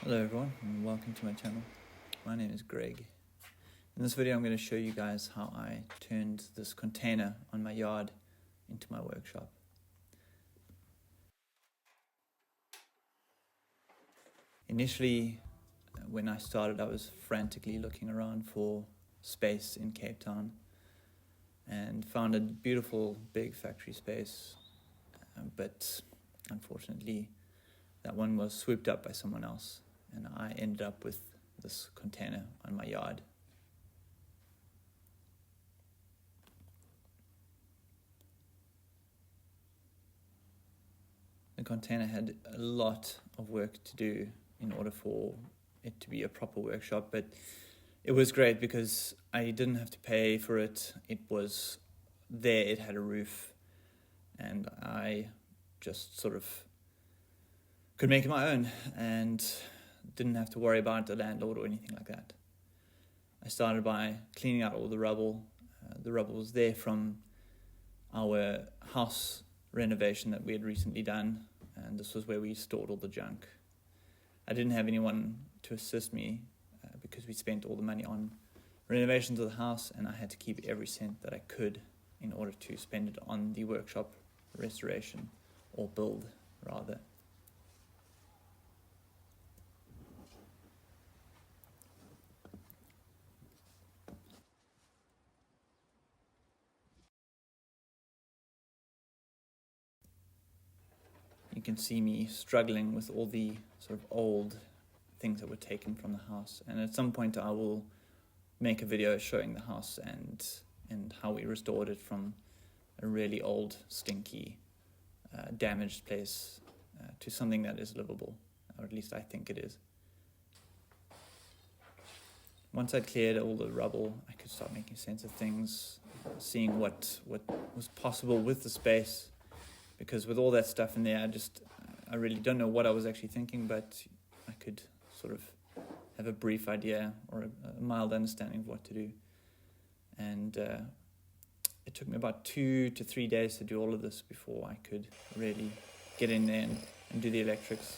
Hello everyone and welcome to my channel. My name is Greg. In this video I'm going to show you guys how I turned this container on my yard into my workshop. Initially when I started I was frantically looking around for space in Cape Town and found a beautiful big factory space, but unfortunately that one was swooped up by someone else. And I ended up with this container on my yard. The container had a lot of work to do in order for it to be a proper workshop, but it was great because I didn't have to pay for it. It was there, it had a roof, and I just sort of could make it my own and didn't have to worry about the landlord or anything like that. I started by cleaning out all the rubble. The rubble was there from our house renovation that we had recently done, and this was where we stored all the junk. I didn't have anyone to assist me because we spent all the money on renovations of the house, and I had to keep every cent that I could in order to spend it on the workshop restoration, or build rather. You can see me struggling with all the sort of old things that were taken from the house, and at some point I will make a video showing the house and how we restored it from a really old, stinky, damaged place to something that is livable, or at least I think it is. Once I'd cleared all the rubble, I could start making sense of things, seeing what was possible with the space. Because with all that stuff in there, I really don't know what I was actually thinking, but I could sort of have a brief idea or a mild understanding of what to do. And it took me about 2 to 3 days to do all of this before I could really get in there and do the electrics.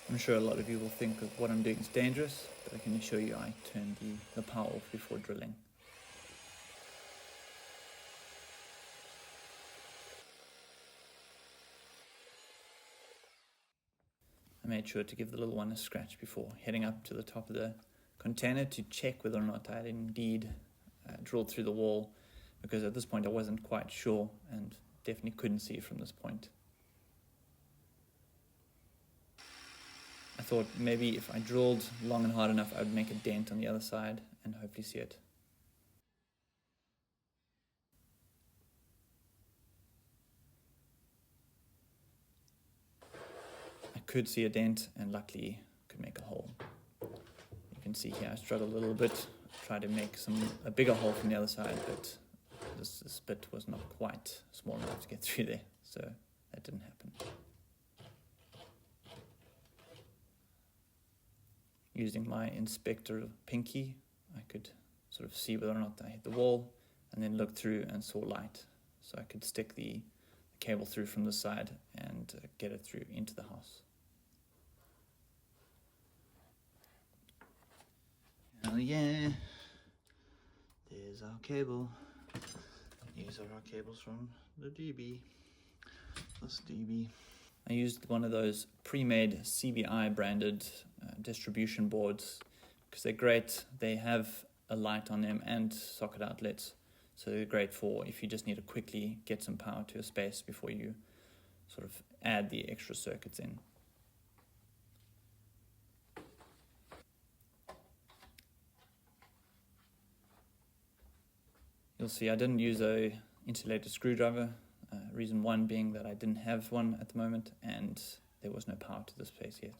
I'm sure a lot of you will think that what I'm doing is dangerous, but I can assure you I turned the power off before drilling. I made sure to give the little one a scratch before heading up to the top of the container to check whether or not I had indeed drilled through the wall, because at this point I wasn't quite sure and definitely couldn't see it from this point. I thought maybe if I drilled long and hard enough I would make a dent on the other side and hopefully see it. I could see a dent and luckily could make a hole. You can see here I struggled a little bit, tried to make a bigger hole from the other side, but this bit was not quite small enough to get through there, so that didn't happen. Using my inspector pinky, I could sort of see whether or not I hit the wall, and then look through and saw light, so I could stick the cable through from the side and get it through into the house. Oh yeah, there's our cable. These are our cables from the DB. This DB. I used one of those pre-made CBI branded distribution boards because they're great. They have a light on them and socket outlets, so they're great for if you just need to quickly get some power to a space before you sort of add the extra circuits in. You'll see I didn't use a insulated screwdriver, reason one being that I didn't have one at the moment and there was no power to this place yet.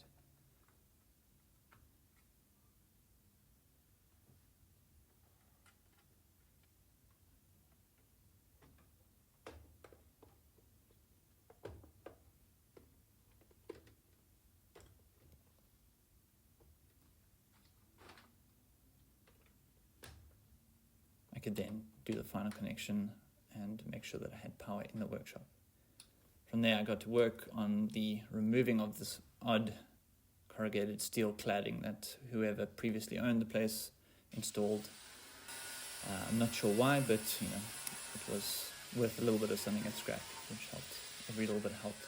I could then do the final connection and make sure that I had power in the workshop. From there I got to work on the removing of this odd corrugated steel cladding that whoever previously owned the place installed. I'm not sure why, but it was worth a little bit of something at scrap, which helped. Every little bit helped.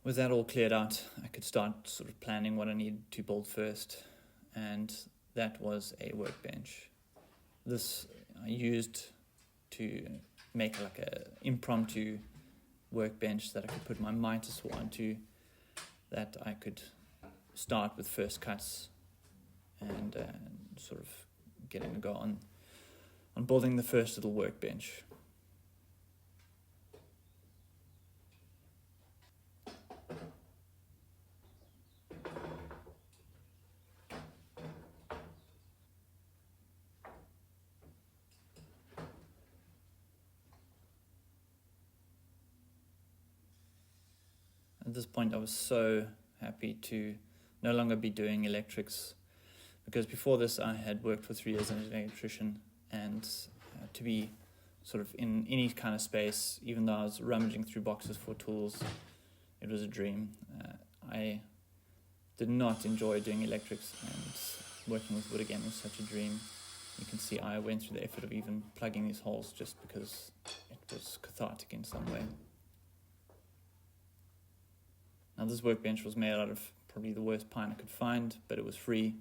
With that all cleared out, I could start sort of planning what I needed to build first, and that was a workbench. This I used to make like a impromptu workbench that I could put my miter saw onto, that I could start with first cuts and sort of getting a go on building the first little workbench. At this point, I was so happy to no longer be doing electrics, because before this I had worked for 3 years as an electrician, and to be sort of in any kind of space, even though I was rummaging through boxes for tools, it was a dream. I did not enjoy doing electrics, and working with wood again was such a dream. You can see I went through the effort of even plugging these holes just because it was cathartic in some way. Now this workbench was made out of probably the worst pine I could find, but it was free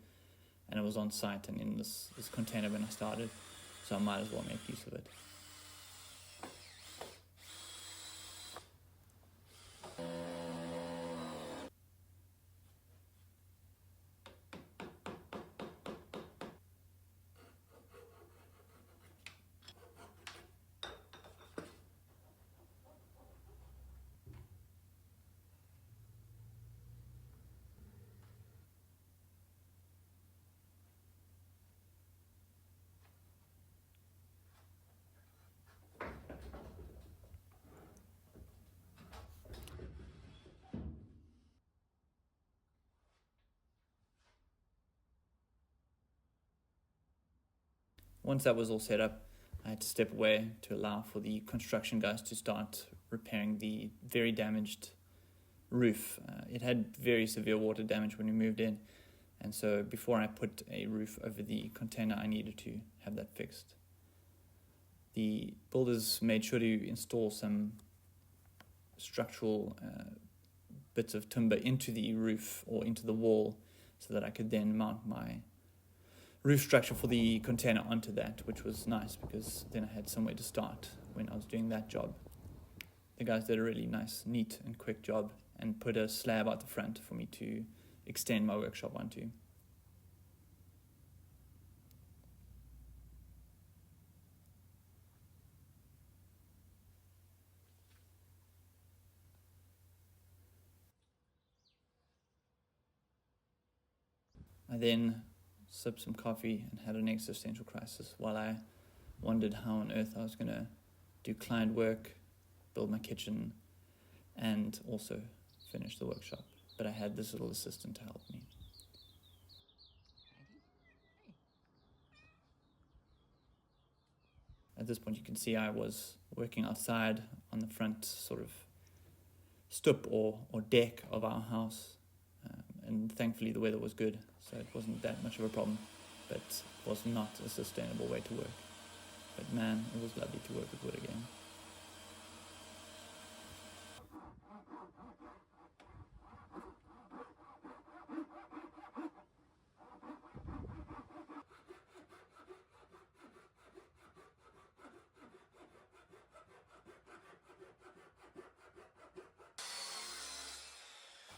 and it was on site and in this container when I started, so I might as well make use of it. Once that was all set up, I had to step away to allow for the construction guys to start repairing the very damaged roof. It had very severe water damage when we moved in, and so before I put a roof over the container, I needed to have that fixed. The builders made sure to install some structural bits of timber into the roof or into the wall so that I could then mount my roof structure for the container onto that, which was nice because then I had somewhere to start when I was doing that job. The guys did a really nice, neat and quick job and put a slab out the front for me to extend my workshop onto. I then sipped some coffee and had an existential crisis while I wondered how on earth I was going to do client work, build my kitchen, and also finish the workshop. But I had this little assistant to help me. At this point you can see I was working outside on the front sort of stoep or deck of our house, and thankfully the weather was good, so it wasn't that much of a problem, but it was not a sustainable way to work. But man, it was lovely to work with wood again.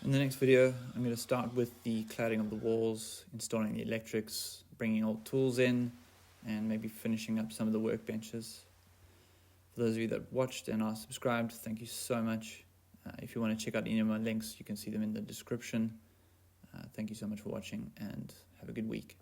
In the next video, I'm going to start with the cladding of the walls, installing the electrics, bringing old tools in, and maybe finishing up some of the workbenches. For those of you that watched and are subscribed, thank you so much. If you want to check out any of my links, you can see them in the description. Thank you so much for watching and have a good week.